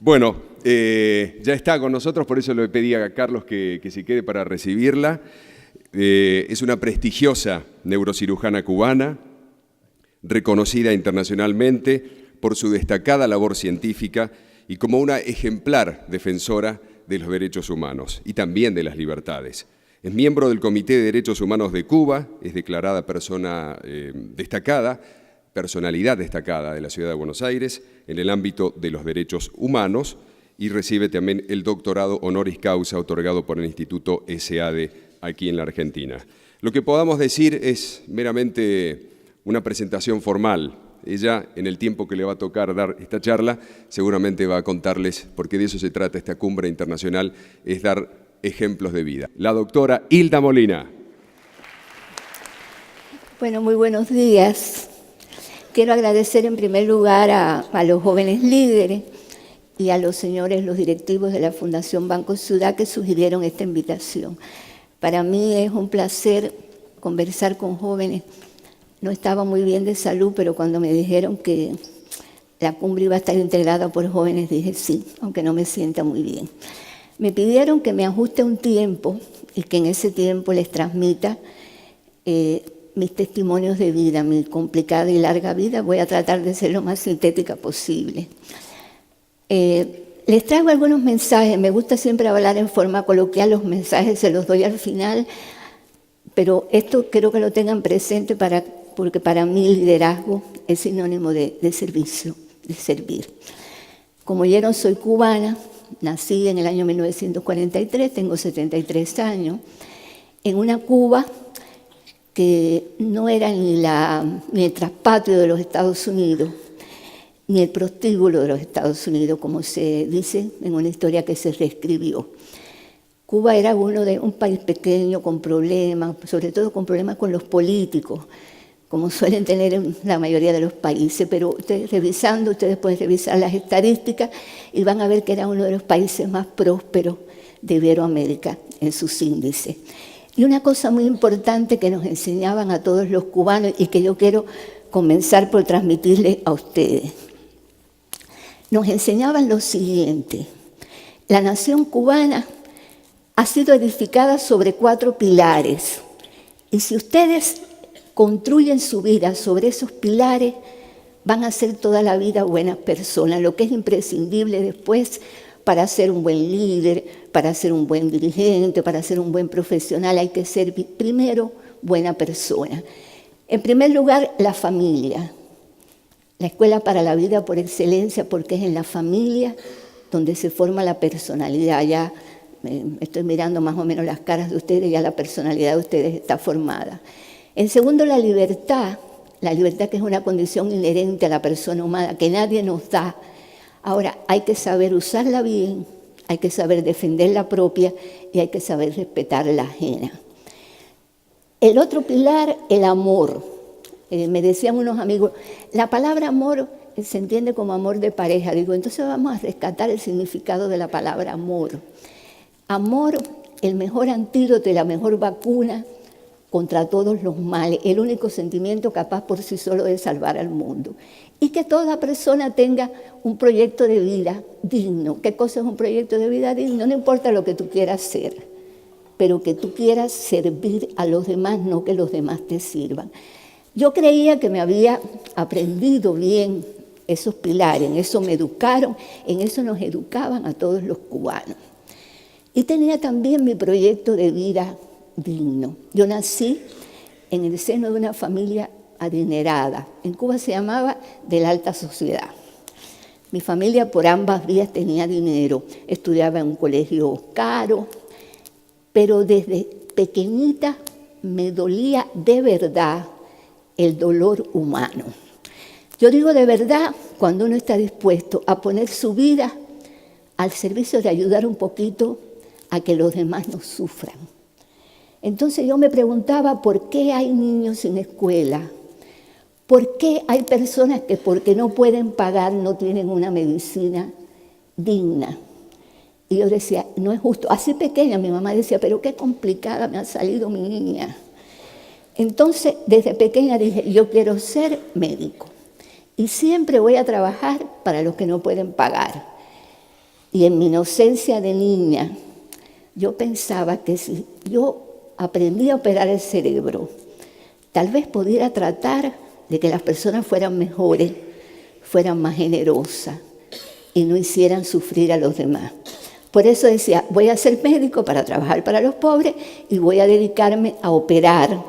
Bueno, ya está con nosotros, por eso le pedí a Carlos que se quede para recibirla. Es una prestigiosa neurocirujana cubana, reconocida internacionalmente por su destacada labor científica y como una ejemplar defensora de los derechos humanos y también de las libertades. Es miembro del Comité de Derechos Humanos de Cuba, es declarada personalidad destacada de la Ciudad de Buenos Aires en el ámbito de los derechos humanos y recibe también el doctorado honoris causa otorgado por el Instituto SADE aquí en la Argentina. Lo que podamos decir es meramente una presentación formal. Ella, en el tiempo que le va a tocar dar esta charla, seguramente va a contarles, porque de eso se trata esta cumbre internacional, es dar ejemplos de vida. La doctora Hilda Molina. Bueno, muy buenos días. Quiero agradecer en primer lugar a los jóvenes líderes y a los señores, los directivos de la Fundación Banco Ciudad que sugirieron esta invitación. Para mí es un placer conversar con jóvenes. No estaba muy bien de salud, pero cuando me dijeron que la cumbre iba a estar integrada por jóvenes, dije sí, aunque no me sienta muy bien. Me pidieron que me ajuste un tiempo y que en ese tiempo les transmita mis testimonios de vida, mi complicada y larga vida. Voy a tratar de ser lo más sintética posible. Les traigo algunos mensajes. Me gusta siempre hablar en forma coloquial, los mensajes se los doy al final, pero esto quiero que lo tengan presente porque para mí liderazgo es sinónimo de servicio, de servir. Como oyeron, soy cubana, nací en el año 1943, tengo 73 años, en una Cuba que no era ni el traspatio de los Estados Unidos, ni el prostíbulo de los Estados Unidos, como se dice en una historia que se reescribió. Cuba era un país pequeño con problemas, sobre todo con problemas con los políticos, como suelen tener en la mayoría de los países, pero ustedes pueden revisar las estadísticas y van a ver que era uno de los países más prósperos de Iberoamérica en sus índices. Y una cosa muy importante que nos enseñaban a todos los cubanos y que yo quiero comenzar por transmitirles a ustedes. Nos enseñaban lo siguiente: la nación cubana ha sido edificada sobre 4 pilares y si ustedes construyen su vida sobre esos pilares, van a ser toda la vida buenas personas, lo que es imprescindible después para ser un buen líder, para ser un buen dirigente, para ser un buen profesional. Hay que ser primero buena persona. En primer lugar, la familia. La escuela para la vida por excelencia, porque es en la familia donde se forma la personalidad. Ya estoy mirando más o menos las caras de ustedes, ya la personalidad de ustedes está formada. En segundo, la libertad que es una condición inherente a la persona humana, que nadie nos da. Ahora, hay que saber usarla bien, hay que saber defender la propia y hay que saber respetar la ajena. El otro pilar, el amor. Me decían unos amigos, la palabra amor se entiende como amor de pareja. Digo, entonces vamos a rescatar el significado de la palabra amor. Amor, el mejor antídoto y la mejor vacuna contra todos los males, el único sentimiento capaz por sí solo de salvar al mundo. Y que toda persona tenga un proyecto de vida digno. ¿Qué cosa es un proyecto de vida digno? No importa lo que tú quieras ser, pero que tú quieras servir a los demás, no que los demás te sirvan. Yo creía que me había aprendido bien esos pilares, en eso me educaron, en eso nos educaban a todos los cubanos. Y tenía también mi proyecto de vida digno. Yo nací en el seno de una familia adinerada. En Cuba se llamaba de la alta sociedad. Mi familia por ambas vías tenía dinero. Estudiaba en un colegio caro, pero desde pequeñita me dolía de verdad el dolor humano. Yo digo de verdad cuando uno está dispuesto a poner su vida al servicio de ayudar un poquito a que los demás no sufran. Entonces yo me preguntaba por qué hay niños sin escuela, por qué hay personas que porque no pueden pagar no tienen una medicina digna. Y yo decía, no es justo. Así pequeña mi mamá decía, pero qué complicada me ha salido mi niña. Entonces desde pequeña dije, yo quiero ser médico y siempre voy a trabajar para los que no pueden pagar. Y en mi inocencia de niña, yo pensaba que si yo aprendía a operar el cerebro, tal vez pudiera tratar de que las personas fueran mejores, fueran más generosas y no hicieran sufrir a los demás. Por eso decía, voy a ser médico para trabajar para los pobres y voy a dedicarme a operar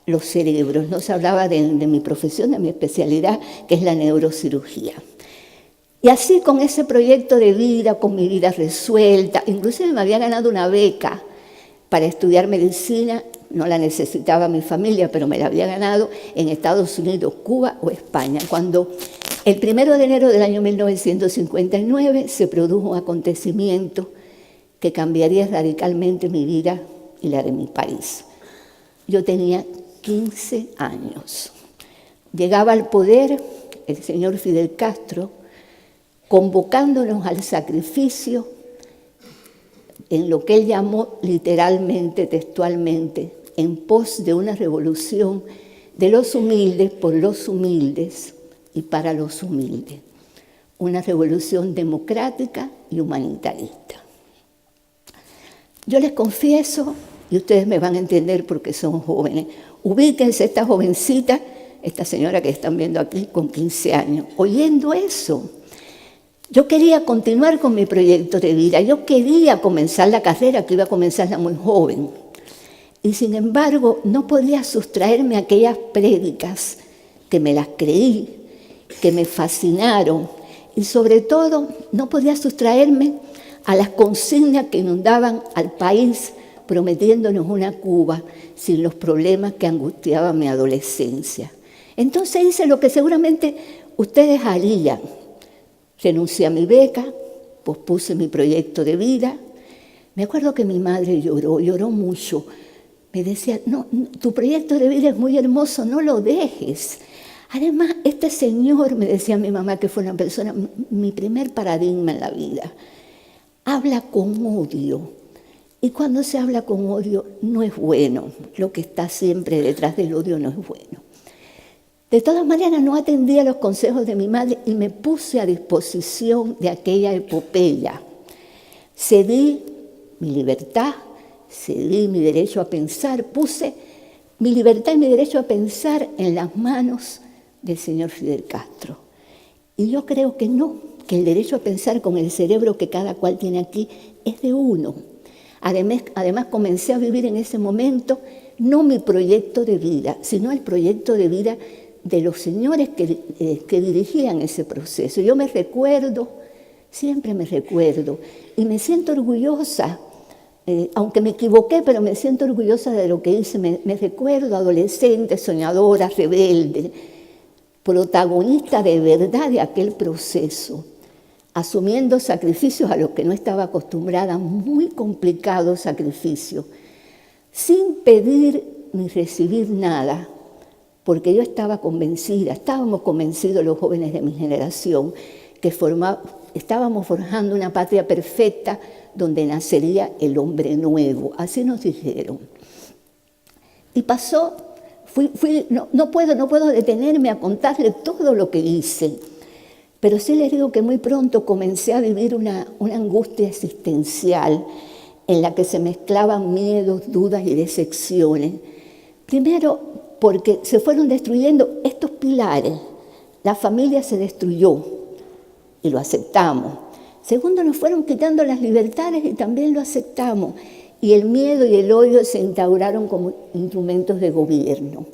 los cerebros. No se hablaba de mi profesión, de mi especialidad, que es la neurocirugía. Y así con ese proyecto de vida, con mi vida resuelta, inclusive me había ganado una beca para estudiar medicina, no la necesitaba mi familia, pero me la había ganado en Estados Unidos, Cuba o España, cuando el 1 de enero del año 1959 se produjo un acontecimiento que cambiaría radicalmente mi vida y la de mi país. Yo tenía 15 años. Llegaba al poder el señor Fidel Castro, convocándonos al sacrificio en lo que él llamó literalmente, textualmente, en pos de una revolución de los humildes por los humildes y para los humildes. Una revolución democrática y humanitarista. Yo les confieso, y ustedes me van a entender porque son jóvenes, ubíquense esta jovencita, esta señora que están viendo aquí con 15 años, oyendo eso. Yo quería continuar con mi proyecto de vida, yo quería comenzar la carrera, que iba a comenzarla muy joven. Y sin embargo, no podía sustraerme a aquellas prédicas que me las creí, que me fascinaron. Y sobre todo, no podía sustraerme a las consignas que inundaban al país, prometiéndonos una Cuba sin los problemas que angustiaban mi adolescencia. Entonces hice lo que seguramente ustedes harían. Renuncié a mi beca, pospuse mi proyecto de vida. Me acuerdo que mi madre lloró mucho. Me decía, no, tu proyecto de vida es muy hermoso, no lo dejes. Además, este señor, me decía mi mamá, que fue una persona, mi primer paradigma en la vida, habla con odio. Y cuando se habla con odio, no es bueno. Lo que está siempre detrás del odio no es bueno. De todas maneras, no atendí a los consejos de mi madre y me puse a disposición de aquella epopeya. Cedí mi libertad, cedí mi derecho a pensar, puse mi libertad y mi derecho a pensar en las manos del señor Fidel Castro. Y yo creo que no, que el derecho a pensar con el cerebro que cada cual tiene aquí es de uno. Además comencé a vivir en ese momento no mi proyecto de vida, sino el proyecto de vida de los señores que dirigían ese proceso. Yo me recuerdo, siempre me recuerdo, y me siento orgullosa, aunque me equivoqué, pero me siento orgullosa de lo que hice. Me recuerdo adolescente, soñadora, rebelde, protagonista de verdad de aquel proceso, asumiendo sacrificios a los que no estaba acostumbrada, muy complicados sacrificios, sin pedir ni recibir nada, porque yo estaba convencida, estábamos convencidos los jóvenes de mi generación, que estábamos forjando una patria perfecta donde nacería el hombre nuevo, así nos dijeron. Y pasó, no puedo detenerme a contarles todo lo que hice, pero sí les digo que muy pronto comencé a vivir una angustia existencial en la que se mezclaban miedos, dudas y decepciones. Primero, porque se fueron destruyendo estos pilares. La familia se destruyó y lo aceptamos. Segundo, nos fueron quitando las libertades y también lo aceptamos. Y el miedo y el odio se instauraron como instrumentos de gobierno.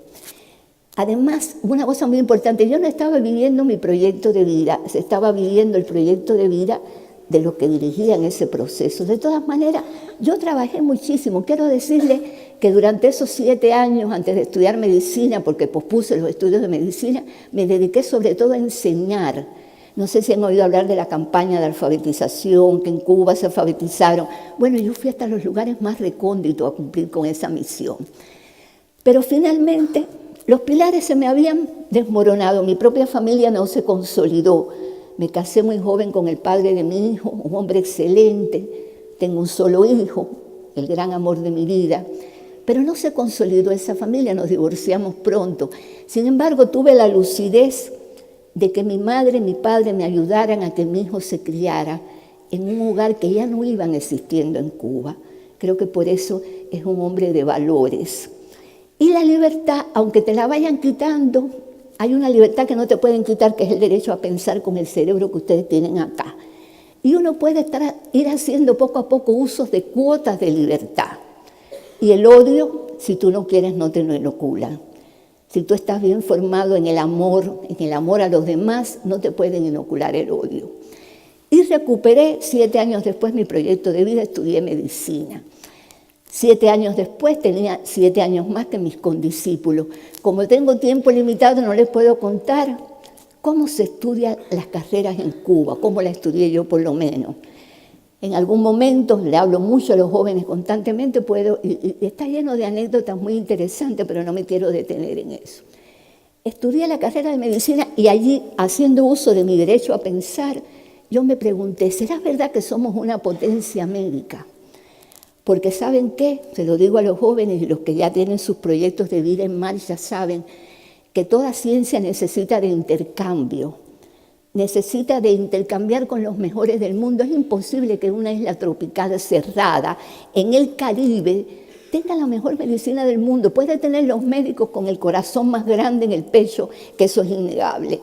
Además, una cosa muy importante, yo no estaba viviendo mi proyecto de vida, se estaba viviendo el proyecto de vida de los que dirigían ese proceso. De todas maneras, yo trabajé muchísimo. Quiero decirles que durante esos 7 años, antes de estudiar medicina, porque pospuse los estudios de medicina, me dediqué sobre todo a enseñar. No sé si han oído hablar de la campaña de alfabetización, que en Cuba se alfabetizaron. Bueno, yo fui hasta los lugares más recónditos a cumplir con esa misión. Pero finalmente, los pilares se me habían desmoronado, mi propia familia no se consolidó. Me casé muy joven con el padre de mi hijo, un hombre excelente, tengo un solo hijo, el gran amor de mi vida, pero no se consolidó esa familia, nos divorciamos pronto. Sin embargo, tuve la lucidez de que mi madre y mi padre me ayudaran a que mi hijo se criara en un hogar que ya no iban existiendo en Cuba. Creo que por eso es un hombre de valores. Y la libertad, aunque te la vayan quitando, hay una libertad que no te pueden quitar, que es el derecho a pensar con el cerebro que ustedes tienen acá. Y uno puede ir haciendo poco a poco usos de cuotas de libertad. Y el odio, si tú no quieres, no te lo inoculan. Si tú estás bien formado en el amor a los demás, no te pueden inocular el odio. Y recuperé 7 años después mi proyecto de vida, estudié medicina. 7 años después tenía 7 años más que mis condiscípulos. Como tengo tiempo limitado, no les puedo contar cómo se estudian las carreras en Cuba, cómo la estudié yo por lo menos. En algún momento, le hablo mucho a los jóvenes constantemente, y está lleno de anécdotas muy interesantes, pero no me quiero detener en eso. Estudié la carrera de medicina y allí, haciendo uso de mi derecho a pensar, yo me pregunté, ¿será verdad que somos una potencia médica? Porque ¿saben qué? Se lo digo a los jóvenes y los que ya tienen sus proyectos de vida en marcha saben que toda ciencia necesita de intercambio, necesita de intercambiar con los mejores del mundo. Es imposible que una isla tropical cerrada en el Caribe tenga la mejor medicina del mundo. Puede tener los médicos con el corazón más grande en el pecho, que eso es innegable.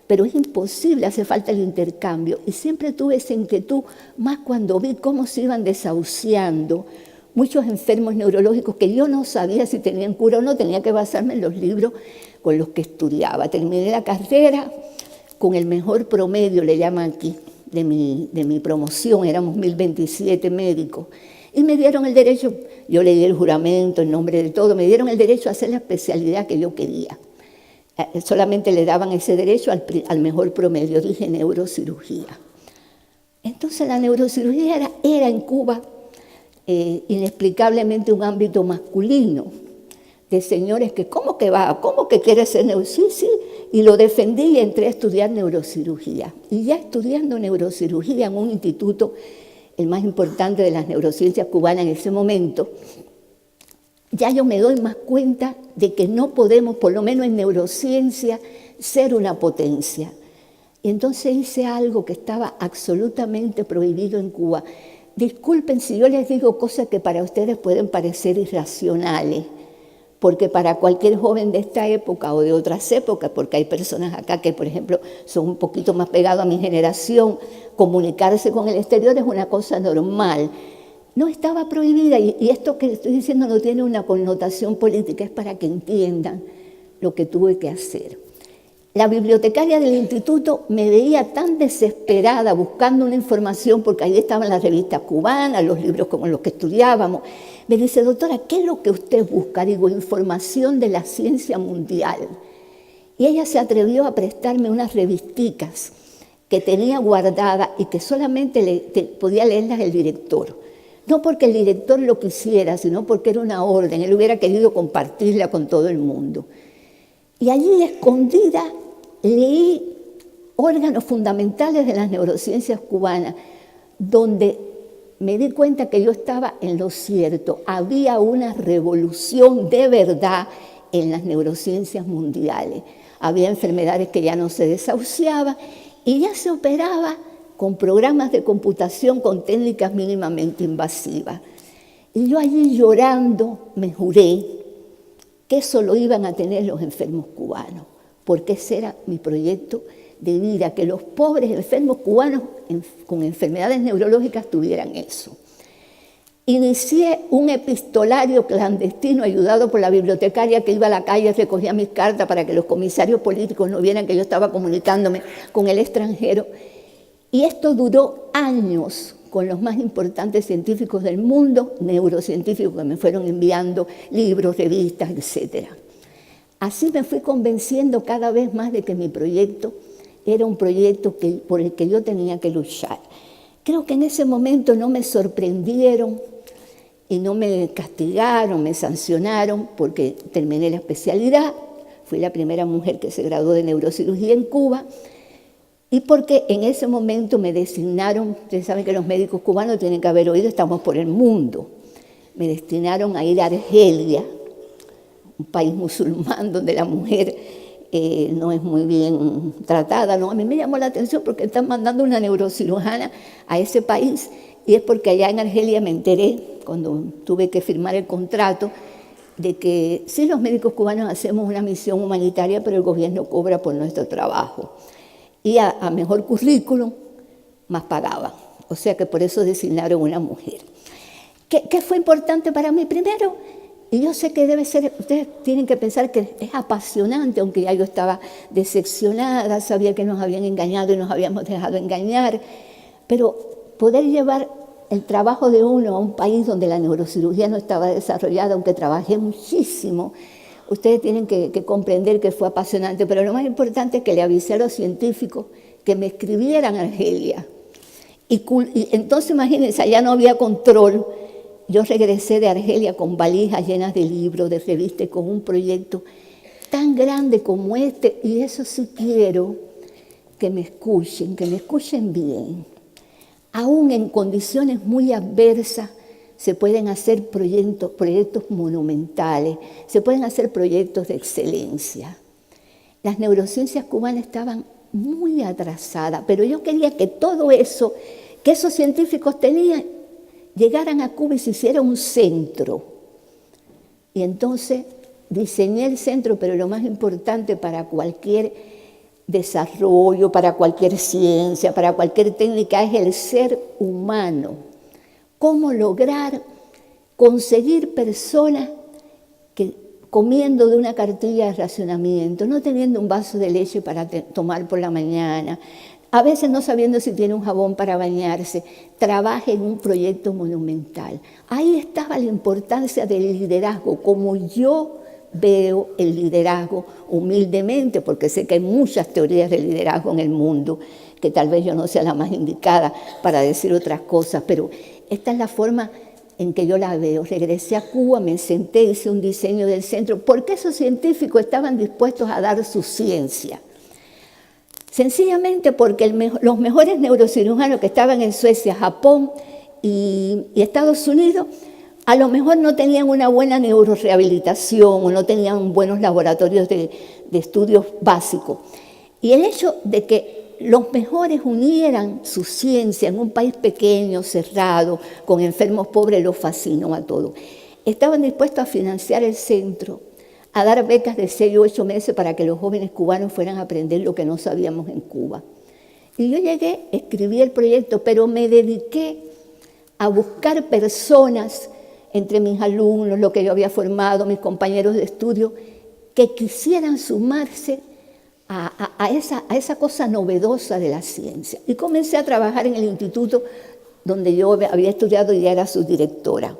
Pero es imposible, hace falta el intercambio. Y siempre tuve esa inquietud, más cuando vi cómo se iban desahuciando muchos enfermos neurológicos que yo no sabía si tenían cura o no, tenía que basarme en los libros con los que estudiaba. Terminé la carrera con el mejor promedio, le llaman aquí, de mi promoción, éramos 1027 médicos. Y me dieron el derecho, yo leí el juramento en nombre de todo, me dieron el derecho a hacer la especialidad que yo quería. Solamente le daban ese derecho al mejor promedio, dije neurocirugía. Entonces la neurocirugía era en Cuba inexplicablemente un ámbito masculino, de señores que, ¿cómo que va? ¿Cómo que quiere ser neurocirugía? Sí, y lo defendí y entré a estudiar neurocirugía. Y ya estudiando neurocirugía en un instituto, el más importante de las neurociencias cubanas en ese momento, ya yo me doy más cuenta de que no podemos, por lo menos en neurociencia, ser una potencia. Y entonces hice algo que estaba absolutamente prohibido en Cuba. Disculpen si yo les digo cosas que para ustedes pueden parecer irracionales, porque para cualquier joven de esta época o de otras épocas, porque hay personas acá que, por ejemplo, son un poquito más pegados a mi generación, comunicarse con el exterior es una cosa normal. No estaba prohibida, y esto que estoy diciendo no tiene una connotación política, es para que entiendan lo que tuve que hacer. La bibliotecaria del instituto me veía tan desesperada buscando una información, porque ahí estaban las revistas cubanas, los libros como los que estudiábamos. Me dice, doctora, ¿qué es lo que usted busca? Digo, información de la ciencia mundial. Y ella se atrevió a prestarme unas revisticas que tenía guardadas y que solamente podía leerlas el director. No porque el director lo quisiera, sino porque era una orden. Él hubiera querido compartirla con todo el mundo. Y allí, escondida, leí órganos fundamentales de las neurociencias cubanas, donde me di cuenta que yo estaba en lo cierto. Había una revolución de verdad en las neurociencias mundiales. Había enfermedades que ya no se desahuciaban y ya se operaba con programas de computación con técnicas mínimamente invasivas. Y yo allí llorando me juré que eso lo iban a tener los enfermos cubanos, porque ese era mi proyecto de vida, que los pobres enfermos cubanos con enfermedades neurológicas tuvieran eso. Inicié un epistolario clandestino ayudado por la bibliotecaria que iba a la calle, recogía mis cartas para que los comisarios políticos no vieran que yo estaba comunicándome con el extranjero. Y esto duró años con los más importantes científicos del mundo, neurocientíficos que me fueron enviando libros, revistas, etc. Así me fui convenciendo cada vez más de que mi proyecto era un proyecto por el que yo tenía que luchar. Creo que en ese momento no me sorprendieron y no me castigaron, me sancionaron porque terminé la especialidad, fui la primera mujer que se graduó de neurocirugía en Cuba, y porque en ese momento me designaron, ustedes saben que los médicos cubanos tienen que haber oído, estamos por el mundo, me destinaron a ir a Argelia, un país musulmán donde la mujer no es muy bien tratada, ¿no? A mí me llamó la atención porque están mandando una neurocirujana a ese país, y es porque allá en Argelia me enteré, cuando tuve que firmar el contrato, de que sí, los médicos cubanos hacemos una misión humanitaria, pero el gobierno cobra por nuestro trabajo. Y a mejor currículum, más pagaban. O sea que por eso designaron una mujer. ¿Qué fue importante para mí? Primero, y yo sé que debe ser, ustedes tienen que pensar que es apasionante, aunque ya yo estaba decepcionada, sabía que nos habían engañado y nos habíamos dejado engañar, pero poder llevar el trabajo de uno a un país donde la neurocirugía no estaba desarrollada, aunque trabajé muchísimo, ustedes tienen que comprender que fue apasionante, pero lo más importante es que le avisé a los científicos que me escribieran a Argelia. Y entonces imagínense, allá no había control. Yo regresé de Argelia con valijas llenas de libros, de revistas, con un proyecto tan grande como este, y eso sí quiero que me escuchen bien. Aún en condiciones muy adversas se pueden hacer proyectos monumentales, se pueden hacer proyectos de excelencia. Las neurociencias cubanas estaban muy atrasadas, pero yo quería que todo eso que esos científicos tenían llegaran a Cuba y se hiciera un centro. Y entonces diseñé el centro, pero lo más importante para cualquier desarrollo, para cualquier ciencia, para cualquier técnica, es el ser humano. Cómo lograr conseguir personas que comiendo de una cartilla de racionamiento, no teniendo un vaso de leche para tomar por la mañana, a veces no sabiendo si tiene un jabón para bañarse, trabaje en un proyecto monumental. Ahí estaba la importancia del liderazgo, como yo veo el liderazgo humildemente, porque sé que hay muchas teorías de liderazgo en el mundo, que tal vez yo no sea la más indicada para decir otras cosas, pero esta es la forma en que yo la veo. Regresé a Cuba, me senté, hice un diseño del centro, porque esos científicos estaban dispuestos a dar su ciencia. Sencillamente porque los mejores neurocirujanos que estaban en Suecia, Japón y Estados Unidos, a lo mejor no tenían una buena neurorehabilitación o no tenían buenos laboratorios de estudios básicos. Y el hecho de que los mejores unieran su ciencia en un país pequeño, cerrado, con enfermos pobres, los fascinó a todos. Estaban dispuestos a financiar el centro, a dar becas de 6 o 8 meses para que los jóvenes cubanos fueran a aprender lo que no sabíamos en Cuba. Y yo llegué, escribí el proyecto, pero me dediqué a buscar personas entre mis alumnos, lo que yo había formado, mis compañeros de estudio, que quisieran sumarse a esa cosa novedosa de la ciencia. Y comencé a trabajar en el instituto donde yo había estudiado y ya era su directora.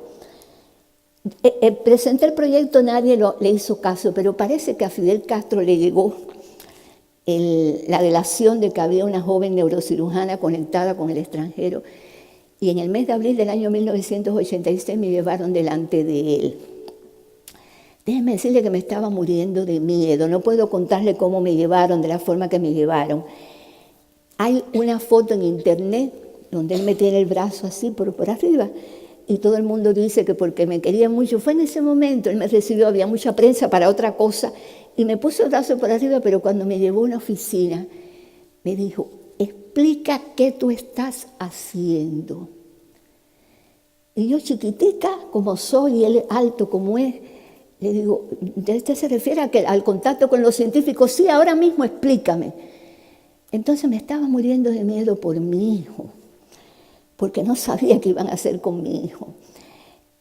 Presenté el proyecto, nadie le hizo caso, pero parece que a Fidel Castro le llegó la delación de que había una joven neurocirujana conectada con el extranjero, y en el mes de abril del año 1986 me llevaron delante de él. Déjenme decirle que me estaba muriendo de miedo, no puedo contarle cómo me llevaron, de la forma que me llevaron. Hay una foto en internet donde él me tiene el brazo así por arriba, y todo el mundo dice que porque me quería mucho. Fue en ese momento, él me recibió, había mucha prensa para otra cosa, y me puso el brazo por arriba, pero cuando me llevó a una oficina, me dijo, explica qué tú estás haciendo. Y yo, chiquitica como soy, y él alto como es, le digo, ¿usted se refiere al contacto con los científicos? Sí, ahora mismo explícame. Entonces me estaba muriendo de miedo por mi hijo, porque no sabía qué iban a hacer con mi hijo.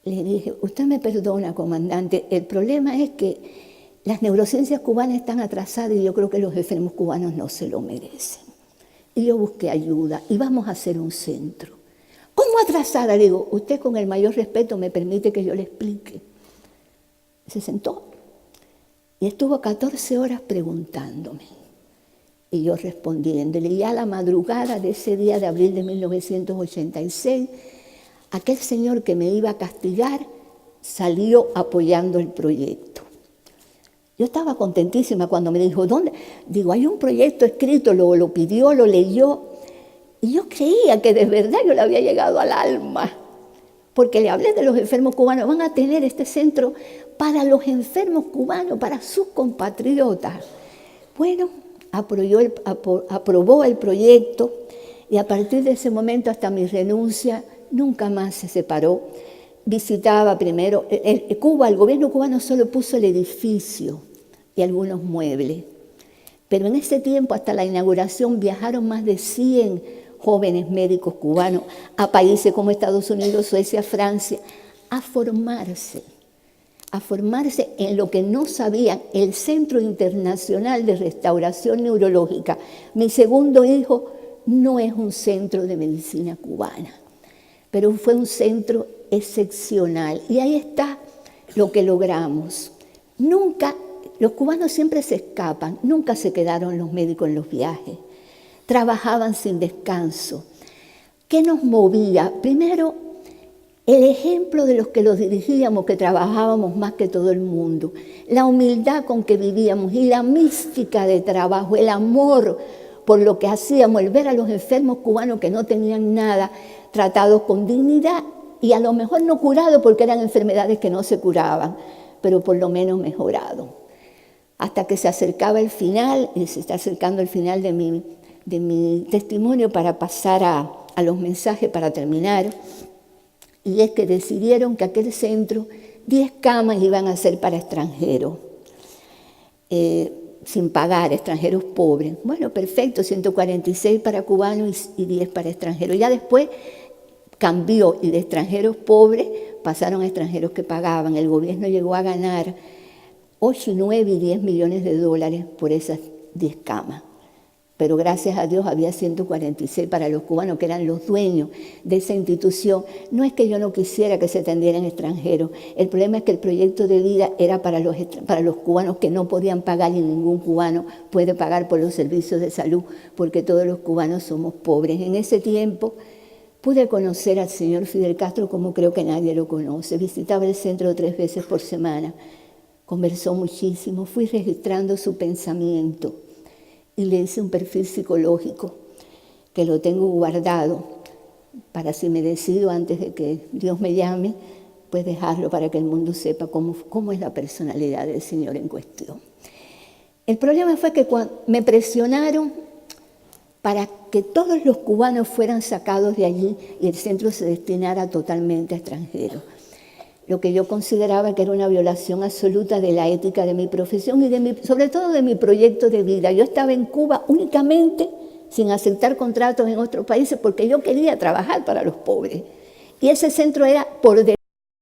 Le dije, usted me perdona, comandante, el problema es que las neurociencias cubanas están atrasadas y yo creo que los enfermos cubanos no se lo merecen. Y yo busqué ayuda y vamos a hacer un centro. ¿Cómo atrasada? Le digo, usted con el mayor respeto me permite que yo le explique. Se sentó y estuvo 14 horas preguntándome. Y yo respondiéndole, y a la madrugada de ese día de abril de 1986, aquel señor que me iba a castigar salió apoyando el proyecto. Yo estaba contentísima cuando me dijo, ¿dónde? Digo, hay un proyecto escrito, lo pidió, lo leyó, y yo creía que de verdad yo le había llegado al alma, porque le hablé de los enfermos cubanos, van a tener este centro para los enfermos cubanos, para sus compatriotas. Bueno, aprobó el proyecto y a partir de ese momento hasta mi renuncia nunca más se separó. Visitaba primero, el gobierno cubano solo puso el edificio y algunos muebles, pero en ese tiempo hasta la inauguración viajaron más de 100 jóvenes médicos cubanos a países como Estados Unidos, Suecia, Francia, a formarse en lo que no sabían, el Centro Internacional de Restauración Neurológica. Mi segundo hijo no es un centro de medicina cubana, pero fue un centro excepcional. Y ahí está lo que logramos. Nunca, los cubanos siempre se escapan, nunca se quedaron los médicos en los viajes. Trabajaban sin descanso. ¿Qué nos movía? Primero, el ejemplo de los que los dirigíamos, que trabajábamos más que todo el mundo, la humildad con que vivíamos y la mística de trabajo, el amor por lo que hacíamos, el ver a los enfermos cubanos que no tenían nada, tratados con dignidad y a lo mejor no curados porque eran enfermedades que no se curaban, pero por lo menos mejorados. Hasta que se acercaba el final, y se está acercando el final de mi testimonio para pasar a los mensajes para terminar. Y es que decidieron que aquel centro, 10 camas iban a ser para extranjeros, sin pagar, extranjeros pobres. Bueno, perfecto, 146 para cubanos y 10 para extranjeros. Ya después cambió y de extranjeros pobres pasaron a extranjeros que pagaban. El gobierno llegó a ganar 8, 9 y 10 millones de dólares por esas 10 camas. Pero gracias a Dios había 146 para los cubanos, que eran los dueños de esa institución. No es que yo no quisiera que se atendieran extranjeros, el problema es que el proyecto de vida era para los cubanos que no podían pagar, y ningún cubano puede pagar por los servicios de salud, porque todos los cubanos somos pobres. En ese tiempo pude conocer al señor Fidel Castro como creo que nadie lo conoce. Visitaba el centro 3 veces por semana, conversó muchísimo, fui registrando su pensamiento. Y le hice un perfil psicológico que lo tengo guardado para, si me decido antes de que Dios me llame, pues dejarlo para que el mundo sepa cómo es la personalidad del señor en cuestión. El problema fue que me presionaron para que todos los cubanos fueran sacados de allí y el centro se destinara totalmente a extranjeros. Lo que yo consideraba que era una violación absoluta de la ética de mi profesión y sobre todo de mi proyecto de vida. Yo estaba en Cuba únicamente sin aceptar contratos en otros países porque yo quería trabajar para los pobres. Y ese centro era por